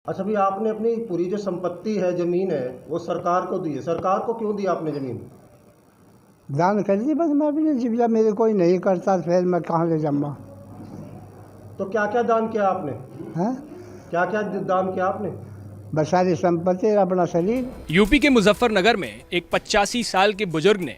अच्छा, अभी आपने अपनी पूरी जो संपत्ति है, ज़मीन है, वो सरकार को दी है। सरकार को क्यों दी आपने ज़मीन? दान कर दी बस। मैं भी जब मेरे कोई नहीं करता तो फिर मैं कहाँ ले जाऊँगा? तो क्या क्या दान किया आपने? हैं? क्या क्या दान किया आपने? बस सारी संपत्ति, अपना शरीर। यूपी के मुजफ्फरनगर में एक 85 साल के बुजुर्ग ने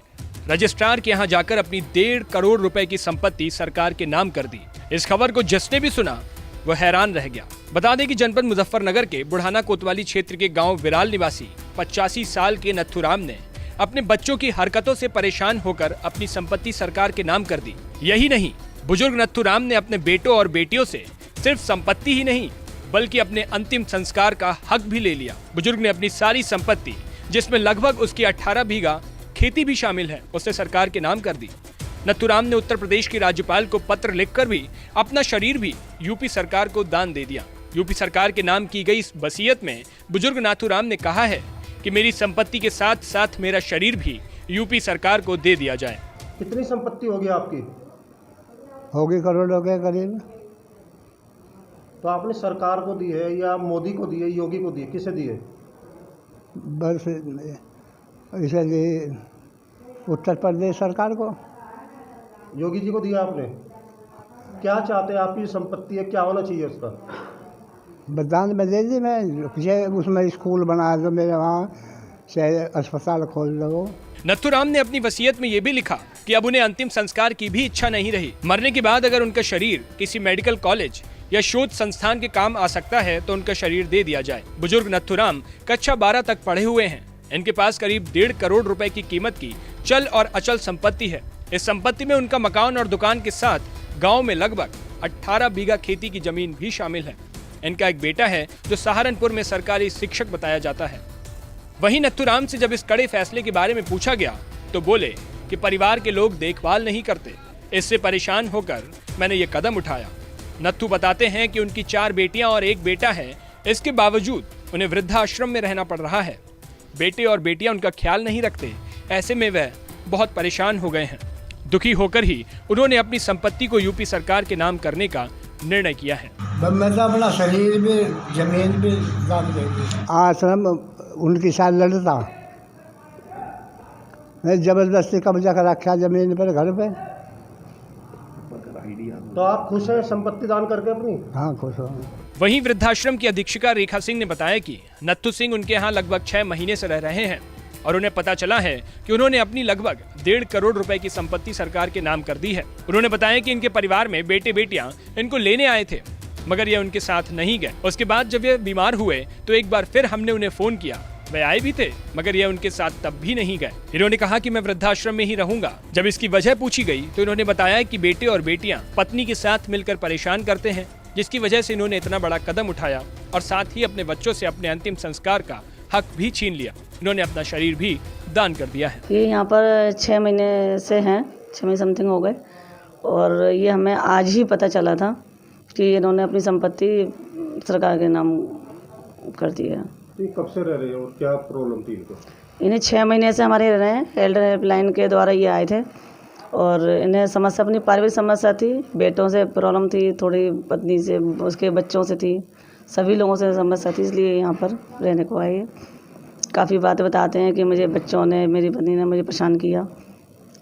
रजिस्ट्रार के यहाँ जाकर अपनी 1.5 करोड़ रुपए की संपत्ति सरकार के नाम कर दी। इस खबर को जिसने भी सुना वो हैरान रह गया। बता दें कि जनपद मुजफ्फरनगर के बुढ़ाना कोतवाली क्षेत्र के गांव विराल निवासी 85 साल के नथुराम ने अपने बच्चों की हरकतों से परेशान होकर अपनी संपत्ति सरकार के नाम कर दी। यही नहीं, बुजुर्ग नथुराम ने अपने बेटों और बेटियों से सिर्फ संपत्ति ही नहीं बल्कि अपने अंतिम संस्कार का हक भी ले लिया। बुजुर्ग ने अपनी सारी संपत्ति, जिसमें लगभग उसकी 18 बीघा खेती भी शामिल है, उसे सरकार के नाम कर दी। नथुराम ने उत्तर प्रदेश के राज्यपाल को पत्र लिखकर भी अपना शरीर भी यूपी सरकार को दान दे दिया। यूपी सरकार के नाम की गई इस वसीयत में बुजुर्ग नाथुराम ने कहा है कि मेरी संपत्ति के साथ साथ मेरा शरीर भी यूपी सरकार को दे दिया जाए। कितनी संपत्ति होगी आपकी? होगी करोड़ों के करीब। तो आपने सरकार को दी है या मोदी को दी है, योगी को दी है, किसे दी है? बस इसलिए उत्तर प्रदेश सरकार को। योगी जी को दिया आपने? क्या चाहते हैं? आपकी संपत्ति है, क्या होना चाहिए उसका? बदान में दे दी। मैं उसमें स्कूल बना दो, मेरे वहाँ से अस्पताल खोल दो। नथुराम ने अपनी वसीयत में ये भी लिखा कि अब उन्हें अंतिम संस्कार की भी इच्छा नहीं रही। मरने के बाद अगर उनका शरीर किसी मेडिकल कॉलेज या शोध संस्थान के काम आ सकता है तो उनका शरीर दे दिया जाए। बुजुर्ग नथुराम कक्षा 12 तक पढ़े हुए हैं। इनके पास करीब 1.5 करोड़ रुपए की कीमत की चल और अचल संपत्ति है। इस संपत्ति में उनका मकान और दुकान के साथ गांव में लगभग 18 बीघा खेती की जमीन भी शामिल है। इनका एक बेटा है जो सहारनपुर में सरकारी शिक्षक बताया जाता है। वहीं नथुराम से जब इस कड़े फैसले के बारे में पूछा गया तो बोले कि परिवार के लोग देखभाल नहीं करते, इससे परेशान होकर मैंने ये कदम उठाया। नथु बताते हैं कि उनकी 4 बेटियां और 1 बेटा है। इसके बावजूद उन्हें वृद्धाश्रम में रहना पड़ रहा है। बेटे और बेटियां उनका ख्याल नहीं रखते। ऐसे में वह बहुत परेशान हो गए हैं। दुखी होकर ही उन्होंने अपनी संपत्ति को यूपी सरकार के नाम करने का निर्णय किया है। मैं तो अपना शरीर भी, जमीन भी दान दे दी। आश्रम उनके साथ लड़ता, मैं जबरदस्ती कब्जा कर रखा जमीन पर, घर पे। तो आप खुश हैं संपत्ति दान करके अपनी? हाँ, खुश हूँ। वहीं वृद्धाश्रम की अधीक्षिका रेखा सिंह ने बताया कि नत्थु सिंह उनके यहाँ लगभग 6 महीने से रह रहे हैं और उन्हें पता चला है कि उन्होंने अपनी लगभग 1.5 करोड़ रुपए की संपत्ति सरकार के नाम कर दी है। उन्होंने बताया कि इनके परिवार में बेटे बेटियां इनको लेने आए थे मगर ये उनके साथ नहीं गए। उसके बाद जब ये बीमार हुए तो एक बार फिर हमने उन्हें फोन किया। वे आए भी थे मगर ये उनके साथ तब भी नहीं गए। इन्होंने कहा कि मैं वृद्धाश्रम में ही रहूंगा। जब इसकी वजह पूछी गई तो इन्होंने बताया कि बेटे और बेटियां पत्नी के साथ मिलकर परेशान करते हैं, जिसकी वजह से इन्होंने इतना बड़ा कदम उठाया और साथ ही अपने बच्चों से अपने अंतिम संस्कार का हक भी छीन लिया। इन्होंने अपना शरीर भी दान कर दिया है। ये यहाँ पर 6 महीने से हैं, 6 महीने समथिंग हो गए और ये हमें आज ही पता चला था कि इन्होंने अपनी संपत्ति सरकार के नाम कर दी है। कब से रह रहे हो और क्या प्रॉब्लम थी इनको? इन्हें 6 महीने से हमारे रह रहे हैं। एल्डर हेल्पलाइन के द्वारा ये आए थे और इन्हें समस्या, अपनी पारिवारिक समस्या थी, बेटों से प्रॉब्लम थी, थोड़ी पत्नी से, उसके बच्चों से थी, सभी लोगों से समस्या थी, इसलिए यहाँ पर रहने को आए। काफ़ी बातें बताते हैं कि मुझे बच्चों ने, मेरी पत्नी ने मुझे परेशान किया,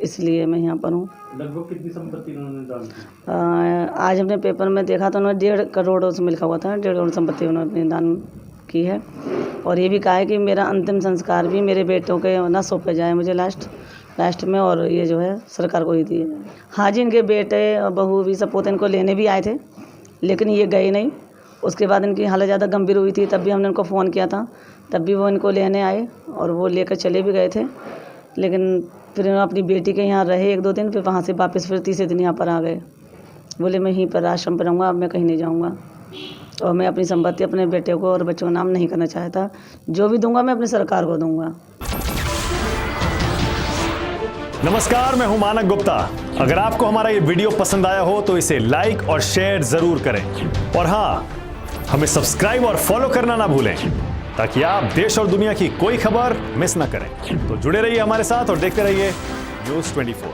इसलिए मैं यहाँ पर हूँ। लगभग कितनी संपत्ति उन्होंने दान की? आज हमने पेपर में देखा तो उन्होंने 1.5 करोड़ उसमें लिखा हुआ था, 1.5 करोड़ संपत्ति उन्होंने दान की है और ये भी कहा है कि मेरा अंतिम संस्कार भी मेरे बेटों के ना सौंपे जाए मुझे लास्ट में, और ये जो है सरकार को ही दी है। हाँ जी, इनके बेटे और बहू भी सपोते इनको लेने भी आए थे लेकिन ये गए नहीं। उसके बाद इनकी हालत ज़्यादा गंभीर हुई थी, तब भी हमने उनको फ़ोन किया था, तब भी वो इनको लेने आए और वो लेकर चले भी गए थे। लेकिन फिर इन्होंने अपनी बेटी के यहाँ रहे 1-2 दिन, फिर वहाँ से वापस फिर तीसरे दिन यहाँ पर आ गए। बोले मैं यहीं पर आश्रम पर रहूँगा, अब मैं कहीं नहीं जाऊँगा और मैं अपनी संपत्ति अपने बेटे को और बच्चों का नाम नहीं करना चाहता। जो भी दूंगा मैं अपनी सरकार को दूंगा। नमस्कार, मैं हूं मानक गुप्ता। अगर आपको हमारा ये वीडियो पसंद आया हो तो इसे लाइक और शेयर जरूर करें और हाँ, हमें सब्सक्राइब और फॉलो करना ना भूलें ताकि आप देश और दुनिया की कोई खबर मिस ना करें। तो जुड़े रहिए हमारे साथ और देखते रहिए न्यूज़ 24।